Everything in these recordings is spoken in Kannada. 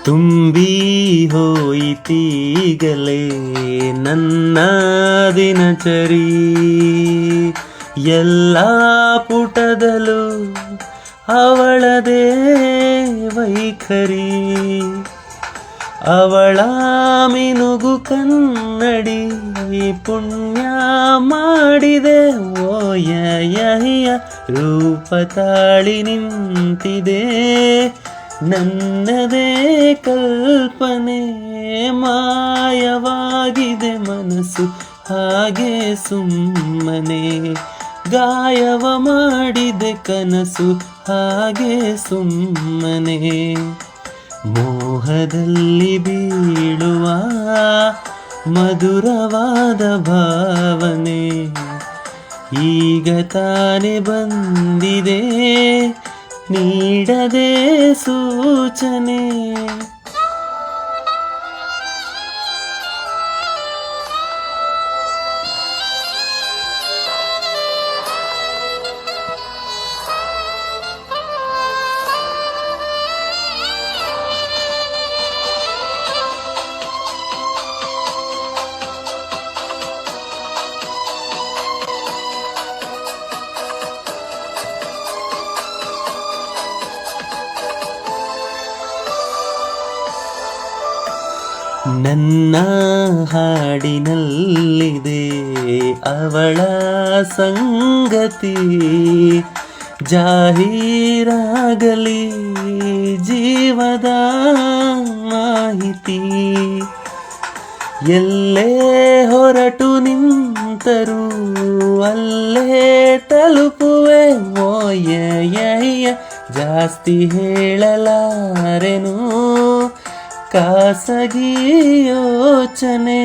ತುಂಬಿ ಹೋಯಿತೀಗಲೇ ನನ್ನ ದಿನಚರಿ, ಎಲ್ಲ ಪುಟದಲ್ಲೂ ಅವಳದೇ ವೈಖರಿ. ಅವಳ ಮಿನುಗು ಕನ್ನಡಿ ಪುಣ್ಯ ಮಾಡಿದೆ, ಓಯಯ್ಯ ರೂಪ ತಾಳಿ ನಿಂತಿದೆ. ನನ್ನದೇ ಕಲ್ಪನೆ ಮಾಯವಾಗಿದೆ, ಮನಸ್ಸು ಹಾಗೆ ಸುಮ್ಮನೆ ಗಾಯವ ಮಾಡಿದೆ, ಕನಸು ಹಾಗೆ ಸುಮ್ಮನೆ. ಮೋಹದಲ್ಲಿ ಬೀಳುವ ಮಧುರವಾದ ಭಾವನೆ ಈಗ ತಾನೆ ಬಂದಿದೆ, ನೀಡದೆ ಸೂಚನೆ. ನನ್ನ ಹಾಡಿನಲ್ಲಿದೆ ಅವಳ ಸಂಗತಿ, ಜಾಹೀರಾಗಲಿ ಜೀವದ ಮಾಹಿತಿ. ಎಲ್ಲೇ ಹೊರಟು ನಿಂತರೂ ಅಲ್ಲೇ ತಲುಪುವೆ, ಓಯಯ್ಯ ಜಾಸ್ತಿ ಹೇಳಲಾರೆನು. ಖಾಸಗಿ ಯೋಚನೆ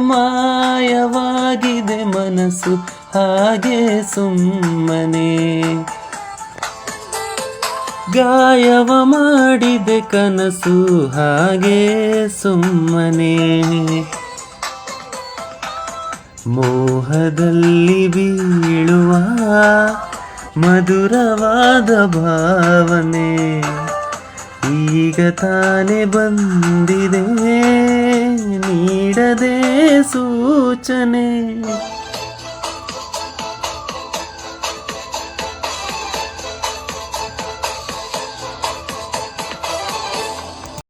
ಮಾಯವಾಗಿದೆ, ಮನಸ್ಸು ಹಾಗೆ ಸುಮ್ಮನೆ ಗಾಯವ ಮಾಡಿದೆ, ಕನಸು ಹಾಗೆ ಸುಮ್ಮನೆ. ಮೋಹದಲ್ಲಿ ಬೀಳುವ ಮಧುರವಾದ ಭಾವನೆ ಈಗ ತಾನೆ ಬಂದಿದೆ, ನೀಡದೆ ಸೂಚನೆ.